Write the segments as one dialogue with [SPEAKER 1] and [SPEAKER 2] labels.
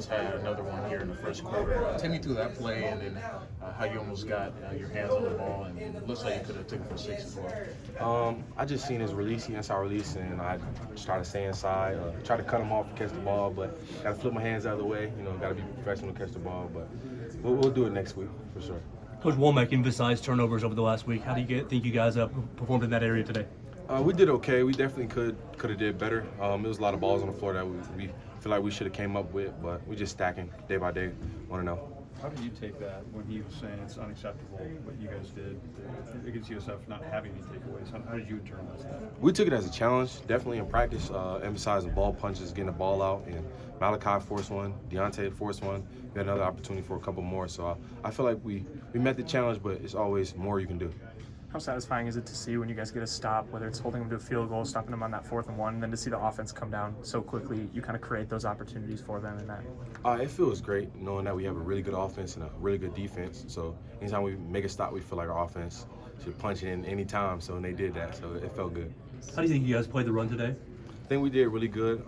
[SPEAKER 1] almost had another one here in the first quarter. Take me through that play and then how you almost got your hands on the ball, and it looks like you could have taken it for 6 as well.
[SPEAKER 2] I just seen his release, he inside release, and I try to stay inside, try to cut him off and catch the ball, but got to flip my hands the other way. Got to be professional to catch the ball, but we'll do it next week for sure.
[SPEAKER 3] Coach Womack emphasized turnovers over the last week. How do you think you guys performed in that area today?
[SPEAKER 2] We did okay. We definitely could have did better. There was a lot of balls on the floor that we feel like we should have came up with, but we just stacking day by day. Want to know.
[SPEAKER 4] How did you take that when he was saying it's unacceptable what you guys did against USF not having any takeaways? How did you internalize that?
[SPEAKER 2] We took it as a challenge, definitely in practice, emphasizing ball punches, getting the ball out, and Malachi forced one, Deontay forced one. We had another opportunity for a couple more, so I feel like we met the challenge, but it's always more you can do.
[SPEAKER 5] How satisfying is it to see when you guys get a stop, whether it's holding them to a field goal, stopping them on that 4th and 1, and then to see the offense come down so quickly, you kind of create those opportunities for them in that?
[SPEAKER 2] It feels great knowing that we have a really good offense and a really good defense. So anytime we make a stop, we feel like our offense should punch it in any time. So when they did that, so it felt good.
[SPEAKER 3] How do you think you guys played the run today?
[SPEAKER 2] I think we did really good.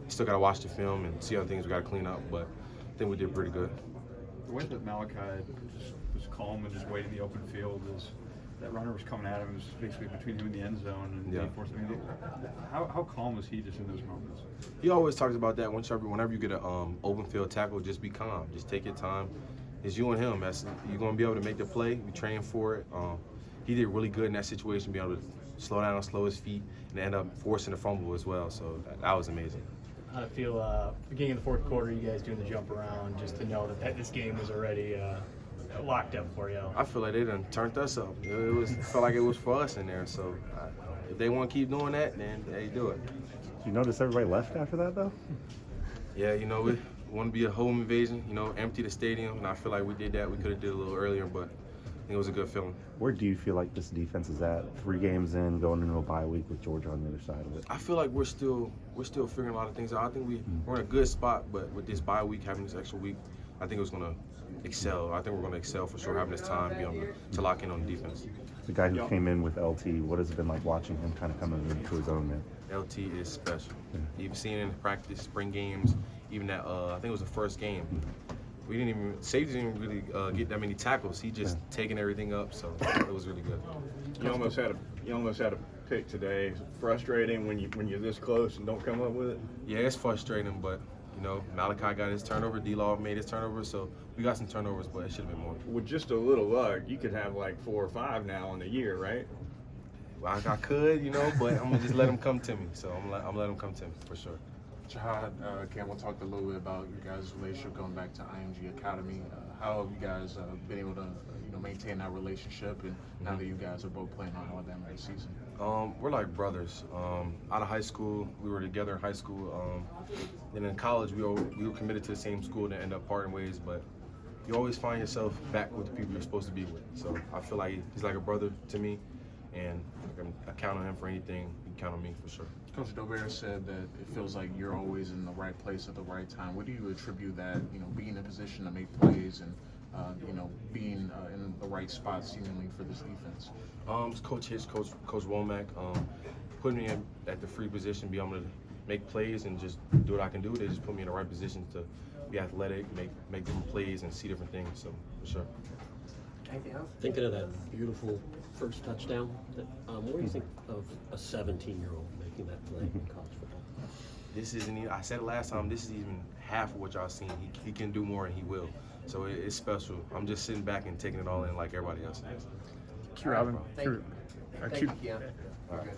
[SPEAKER 2] Still got to watch the film and see other things we got to clean up, but I think we did pretty good.
[SPEAKER 4] The way that Malachi just was calm and just waiting in the open field is that runner was coming at him, it was basically between him and the end zone, and
[SPEAKER 2] yeah.
[SPEAKER 4] How calm was he just in those moments?
[SPEAKER 2] He always talks about that. Whenever you get an open field tackle, just be calm. Just take your time. It's you and him. You're going to be able to make the play. We trained for it. He did really good in that situation, be able to slow down, slow his feet, and end up forcing a fumble as well. So that was amazing.
[SPEAKER 6] How to feel beginning of the 4th quarter, you guys doing the jump around, just to know that this game was already locked up for you?
[SPEAKER 2] I feel like they done turned us up. It felt like it was for us in there. So if they want to keep doing that, then they do it.
[SPEAKER 7] Did you notice everybody left after that, though?
[SPEAKER 2] Yeah, we want to be a home invasion, empty the stadium, and I feel like we did that. We could have did it a little earlier, but I think it was a good feeling.
[SPEAKER 7] Where do you feel like this defense is at 3 games in, going into a bye week with Georgia on the other side of it?
[SPEAKER 2] I feel like we're still figuring a lot of things out. I think we're in a good spot, but with this bye week, having this extra week, I think it was going to excel. I think we're going to excel for sure, having this time, be able to lock in on the defense.
[SPEAKER 7] The guy who came in with LT, what has it been like watching him kind of coming into his own there?
[SPEAKER 2] LT is special. You've seen it in practice, spring games, even that, I think it was the first game. Safety didn't really get that many tackles. He just taking everything up, so it was really good.
[SPEAKER 8] You almost had a pick today. Frustrating when you're this close and don't come up with it.
[SPEAKER 2] Yeah, it's frustrating, but Malachi got his turnover. D-Law made his turnover, so we got some turnovers, but it should have been more.
[SPEAKER 8] With just a little luck, you could have like 4 or 5 now in the year, right?
[SPEAKER 2] Well, I could, but I'm gonna just let him come to me. So I'm gonna let him come to me for sure.
[SPEAKER 1] Jihad, Campbell talked a little bit about your guys' relationship going back to IMG Academy. How have you guys been able to maintain that relationship, and now that you guys are both playing on Alabama this season?
[SPEAKER 2] We're like brothers. Out of high school, we were together in high school. Then in college, we were committed to the same school and end up parting ways. But you always find yourself back with the people you're supposed to be with. So I feel like he's like a brother to me, and I count on him for anything. He can count on me for sure.
[SPEAKER 1] Coach Dober said that it feels like you're always in the right place at the right time. What do you attribute that, being in a position to make plays and, being in the right spot seemingly for this defense?
[SPEAKER 2] It's Coach Hitch, Coach Womack, putting me at the free position, be able to make plays and just do what I can do. They just put me in the right position to be athletic, make different plays, and see different things. So for sure.
[SPEAKER 9] Thinking of that beautiful first touchdown, what do you think of a 17-year-old making that play in college football?
[SPEAKER 2] This isn't even, I said it last time, this is even half of what y'all seen. He can do more and he will. So it's special. I'm just sitting back and taking it all in like everybody else is.
[SPEAKER 5] Q Robin.
[SPEAKER 10] Thank you, Keon.
[SPEAKER 2] All right.